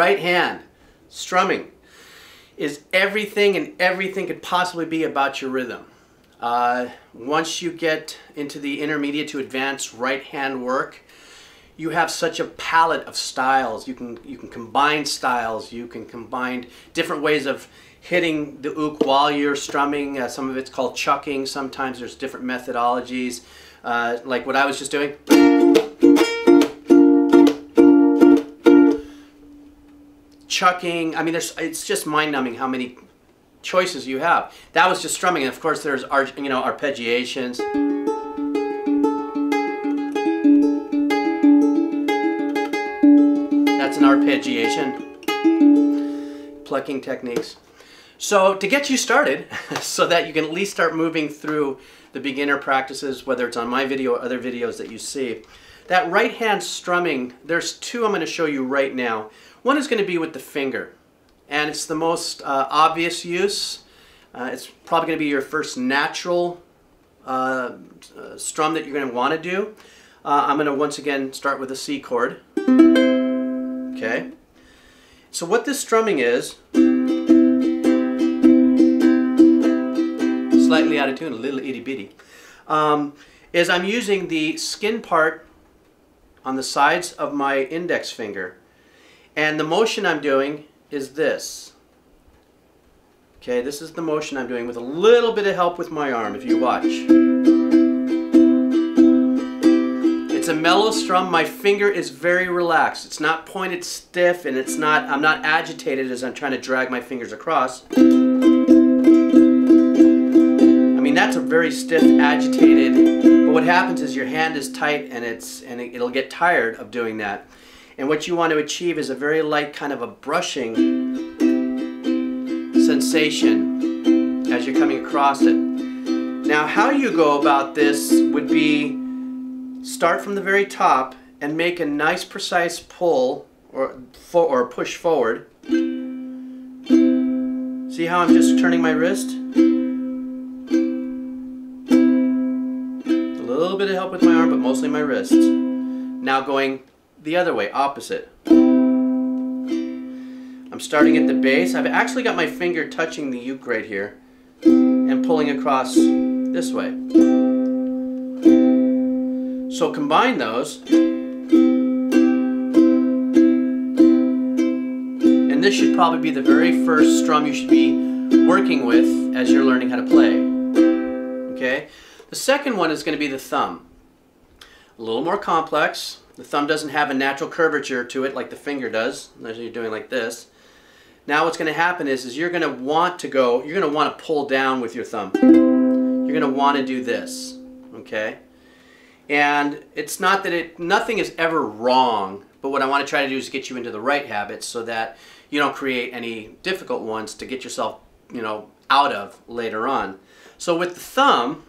right hand strumming is everything, and everything could possibly be about your rhythm. Once you get into the intermediate to advanced right hand work, you have such a palette of styles. You can combine styles. You can combine different ways of hitting the uke while you're strumming. Some of it's called chucking. Sometimes there's different methodologies, like what I was just doing. Chucking. I mean, it's just mind-numbing how many choices you have. That was just strumming, and of course there's arpeggiations. That's an arpeggiation. Plucking techniques. So to get you started, so that you can at least start moving through the beginner practices, whether it's on my video or other videos that you see, that right hand strumming, there's two I'm going to show you right now. One is going to be with the finger, and it's the most obvious use. It's probably going to be your first natural strum that you're going to want to do. I'm going to once again start with a C chord. Okay. So what this strumming is, slightly out of tune, a little itty bitty, is I'm using the skin part on the sides of my index finger. And the motion I'm doing is this. Okay, this is the motion I'm doing with a little bit of help with my arm, if you watch. It's a mellow strum. My finger is very relaxed. It's not pointed stiff, and I'm not agitated as I'm trying to drag my fingers across. I mean, that's a very stiff, agitated, but what happens is your hand is tight, and it'll get tired of doing that. And what you want to achieve is a very light kind of a brushing sensation as you're coming across it. Now, how you go about this would be start from the very top and make a nice precise pull or push forward. See how I'm just turning my wrist? A little bit of help with my arm, but mostly my wrist. Now going the other way, opposite. I'm starting at the base. I've actually got my finger touching the uke right here and pulling across this way. So combine those, and this should probably be the very first strum you should be working with as you're learning how to play. Okay? The second one is going to be the thumb. A little more complex. The thumb doesn't have a natural curvature to it like the finger does, as you're doing like this. Now what's going to happen is you're going to want to pull down with your thumb. You're going to want to do this, okay? And it's not that nothing is ever wrong, but what I want to try to do is get you into the right habits so that you don't create any difficult ones to get yourself, out of later on. So with the thumb,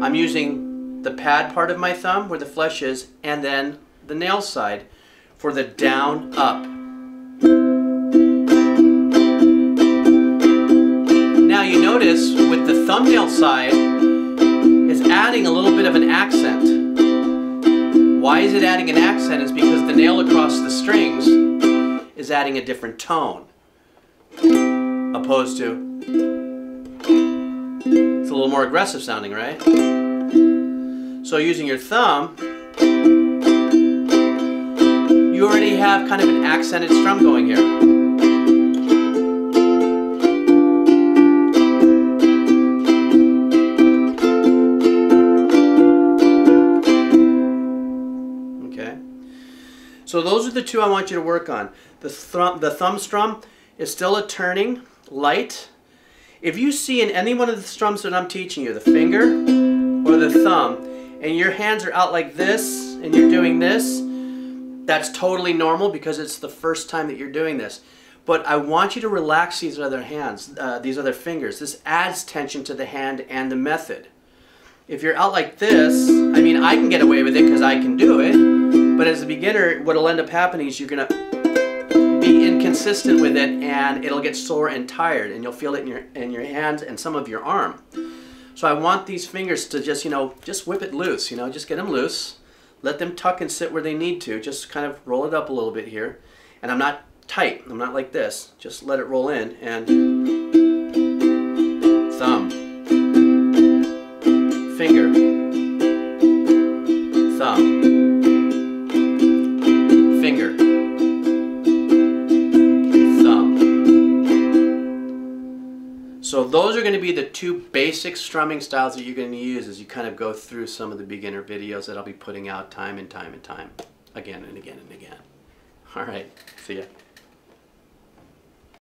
I'm using the pad part of my thumb where the flesh is, and then the nail side for the down up. Now you notice with the thumbnail side is adding a little bit of an accent. Why is it adding an accent? It's because the nail across the strings is adding a different tone, opposed to, it's a little more aggressive sounding, right? So using your thumb, you already have kind of an accented strum going here. Okay. So those are the two I want you to work on. The thumb strum is still a turning, light. If you see in any one of the strums that I'm teaching you, the finger or the thumb, and your hands are out like this, and you're doing this, that's totally normal because it's the first time that you're doing this. But I want you to relax these other hands, these other fingers. This adds tension to the hand and the method. If you're out like this, I mean, I can get away with it because I can do it, but as a beginner, what'll end up happening is you're going to be inconsistent with it, and it'll get sore and tired, and you'll feel it in your hands and some of your arm. So I want these fingers to just, just whip it loose, just get them loose. let them tuck and sit where they need to. Just kind of roll it up a little bit here. And I'm not tight, I'm not like this. Just let it roll in, and thumb, finger, thumb, finger, thumb. So those are going to be the two basic strumming styles that you're going to use as you kind of go through some of the beginner videos that I'll be putting out time and time and time, again and again and again. All right, see ya.